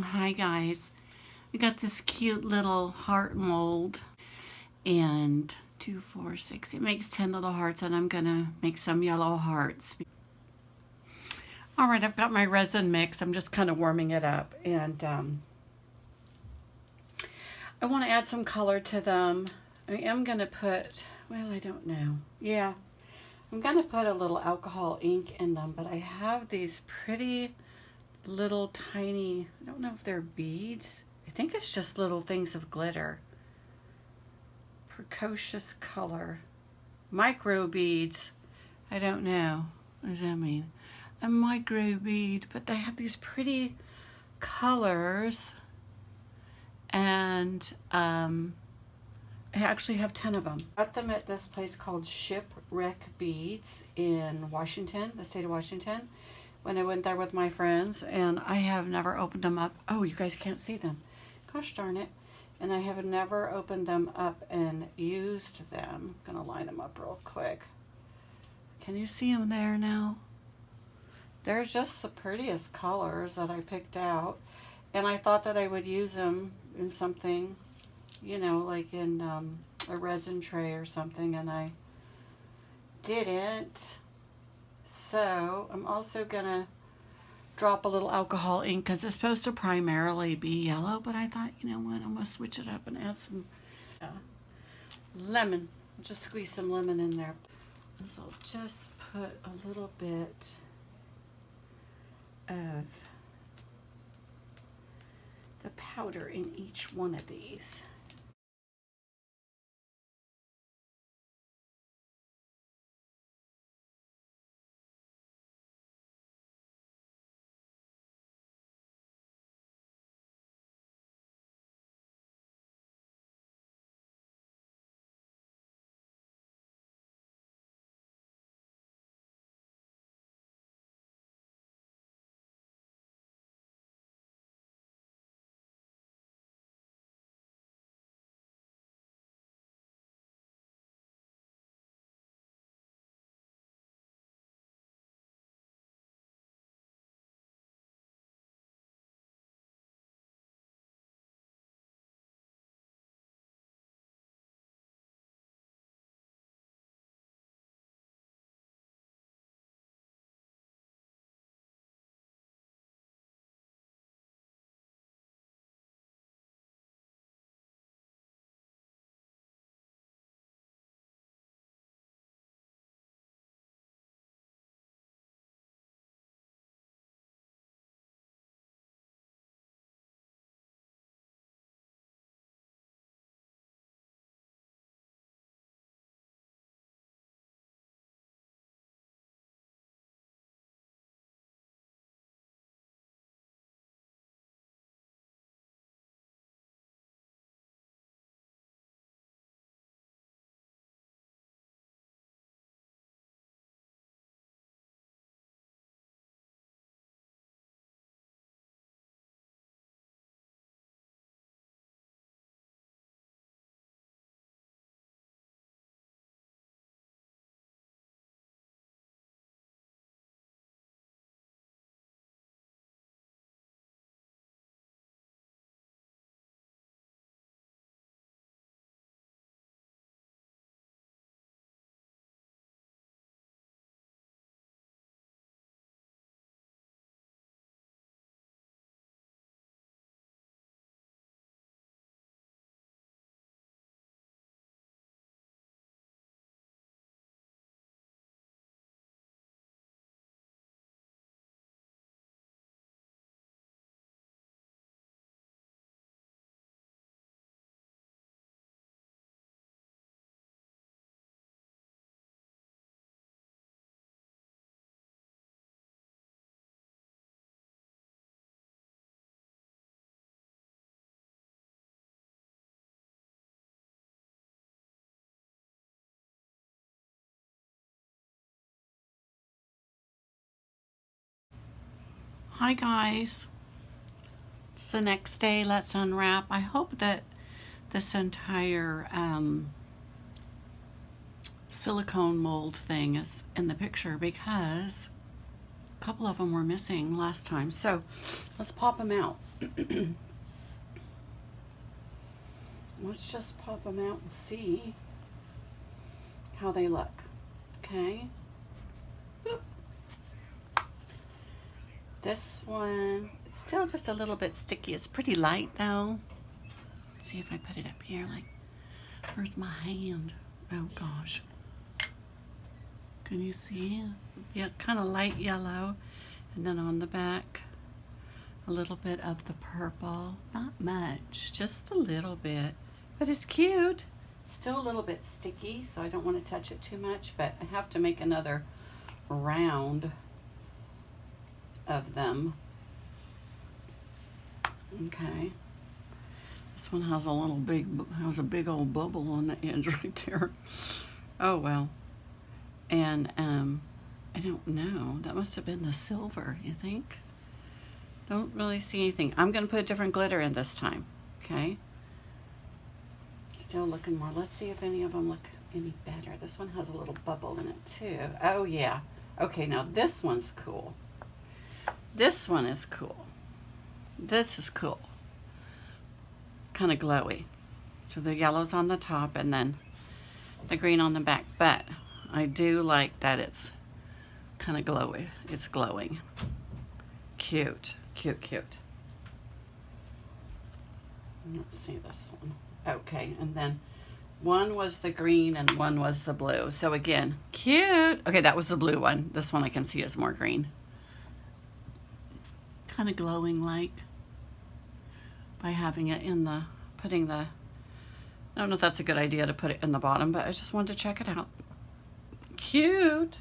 Hi guys, I got this cute little heart mold and 2, 4, 6, it makes 10 little hearts and I'm gonna make some yellow hearts. Alright, I've got my resin mix. I'm just kind of warming it up and I want to add some color to them. I am gonna put, well, I don't know. Yeah, I'm gonna put a little alcohol ink in them, but I have these pretty little tiny, I don't know if they're beads. I think it's just little things of glitter. Precocious color. Micro beads. I don't know. What does that mean? A micro bead, but they have these pretty colors and I actually have 10 of them. Got them at this place called Shipwreck Beads in Washington, the state of Washington, when I went there with my friends, and I have never opened them up. Oh, you guys can't see them. Gosh darn it. And I have never opened them up and used them. I'm gonna line them up real quick. Can you see them there now? They're just the prettiest colors that I picked out, and I thought that I would use them in something, you know, like in a resin tray or something, and I didn't. So I'm also gonna drop a little alcohol ink because it's supposed to primarily be yellow, but I thought, you know what, I'm gonna switch it up and add some lemon. Just squeeze some lemon in there. So I'll just put a little bit of the powder in each one of these. Hi guys, it's the next day. Let's unwrap. I hope that this entire silicone mold thing is in the picture because A couple of them were missing last time, so let's pop them out. Let's just pop them out and see how they look. Okay. Boop. This one, it's still just a little bit sticky. It's pretty light though. Let's see if I put it up here. Like, where's my hand? Oh gosh. Can you see? Yeah, kind of light yellow. And then on the back, a little bit of the purple. Not much, just a little bit. But it's cute. Still a little bit sticky, so I don't want to touch it too much, but I have to make another round of them. Okay. This one has a big old bubble on the edge right there. Oh well. And I don't know. That must have been the silver, you think? Don't really see anything. I'm gonna put a different glitter in this time. Okay. Still looking more. Let's see if any of them look any better. This one has a little bubble in it too. Oh yeah. Okay, now this one's cool. This one is cool. This is cool. Kind of glowy. So the yellow's on the top and then the green on the back. But I do like that it's kind of glowy. It's glowing. Cute. Cute, cute. Let's see this one. Okay, and then one was the green and one was the blue. So again, cute. Okay, that was the blue one. This one I can see is more green. Kind of glowing like by having it in the, putting the, I don't know if that's a good idea to put it in the bottom, but I just wanted to check it out. Cute.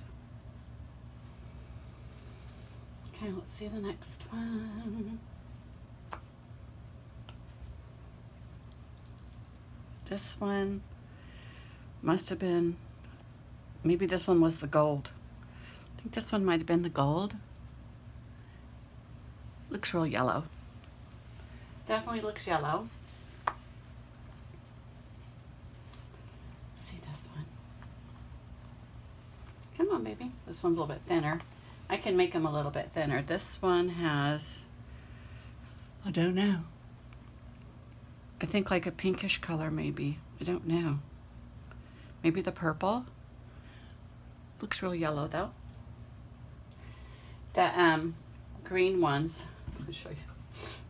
Okay, let's see the next one. This one must have been, maybe this one was the gold. I think this one might have been the gold. Looks real yellow. Definitely looks yellow. Let's see this one. Come on, baby. This one's a little bit thinner. I can make them a little bit thinner. This one has, I don't know. I think like a pinkish color maybe. I don't know. Maybe the purple. Looks real yellow though. The green ones, I'll show you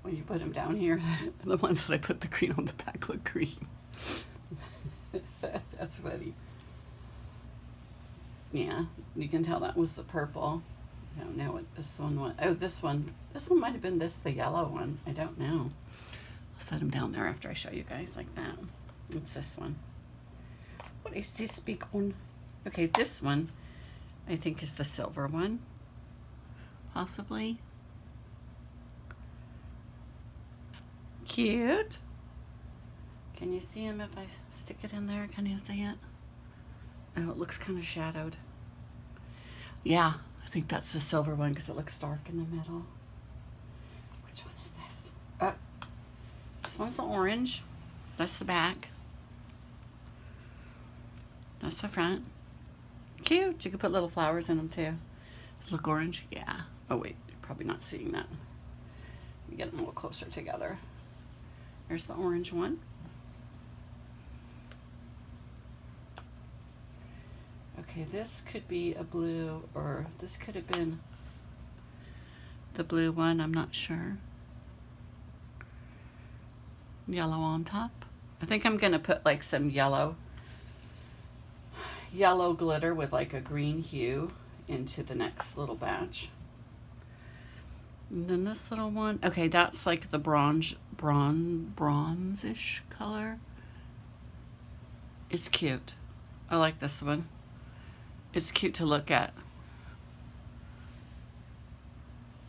when you put them down here. The ones that I put the green on the back look green. That's funny. Yeah, you can tell that was the purple. I don't know what this one was. Oh, this one might have been the yellow one. I don't know. I'll set them down there after I show you guys like that. It's this one. What is this big one? Okay, this one I think is the silver one. Possibly. Cute. Can you see him if I stick it in there? Can you see it? Oh, it looks kind of shadowed. Yeah, I think that's the silver one because it looks dark in the middle. Which one is this? This one's the orange. That's the back. That's the front. Cute. You could put little flowers in them too. Look orange? Yeah. Oh wait, you're probably not seeing that. Let me get them a little closer together. There's the orange one. Okay, this could be a blue, or this could have been the blue one, I'm not sure. Yellow on top. I think I'm gonna put like some yellow glitter with like a green hue into the next little batch. And then this little one, okay, that's like the bronzish color. It's cute. I like this one. It's cute to look at.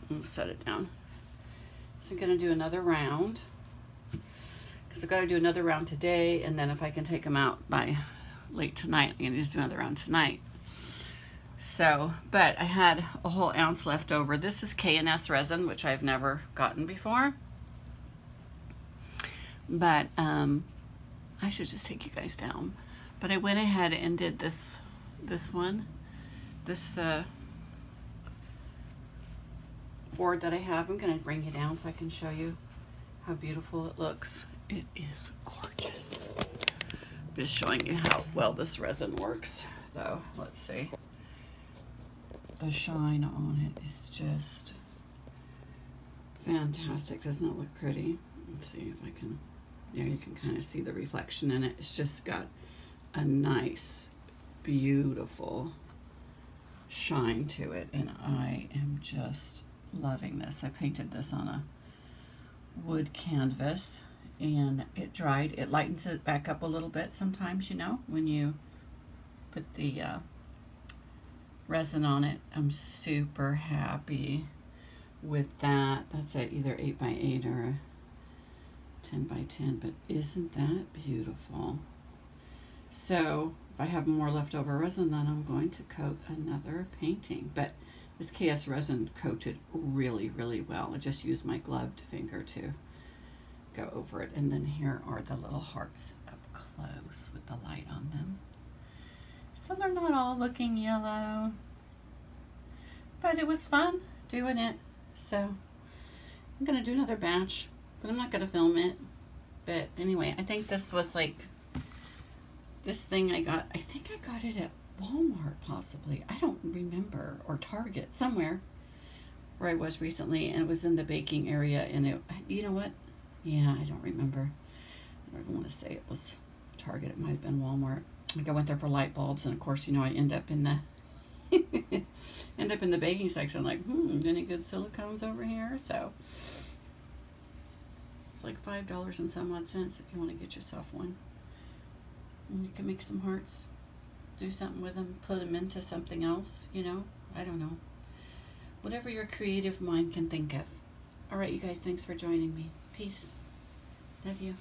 Let's set it down. So I'm gonna do another round because I've got to do another round today, and then if I can take them out by late tonight, I'm gonna just do another round tonight. So, but I had a whole ounce left over. This is K&S resin, which I've never gotten before. But I should just take you guys down. But I went ahead and did this one. This board that I have. I'm going to bring you down so I can show you how beautiful it looks. It is gorgeous. Just showing you how well this resin works, though. Let's see. The shine on it is just fantastic. Doesn't it look pretty? Let's see if I can. Yeah, you can kind of see the reflection in it. It's just got a nice, beautiful shine to it, and I am just loving this. I painted this on a wood canvas, and it dried. It lightens it back up a little bit sometimes, you know, when you put the resin on it. I'm super happy with that. That's either 8x8 or a 10x10, but isn't that beautiful? So if I have more leftover resin, then I'm going to coat another painting. But this KS resin coated really, really well. I just used my gloved finger to go over it. And then here are the little hearts up close with the light on them. So they're not all looking yellow, but it was fun doing it. So I'm gonna do another batch, but I'm not gonna film it. But anyway, I think this was like, this thing I think I got it at Walmart possibly. I don't remember, or Target, somewhere where I was recently, and it was in the baking area, and it, you know what? Yeah, I don't remember. I don't even want to say it was Target. It might have been Walmart. Like I went there for light bulbs, and of course, you know, I end up in the baking section like, any good silicones over here? So it's like $5 and some odd cents if you want to get yourself one. And you can make some hearts, do something with them, put them into something else, you know? I don't know. Whatever your creative mind can think of. All right, you guys, thanks for joining me. Peace. Love you.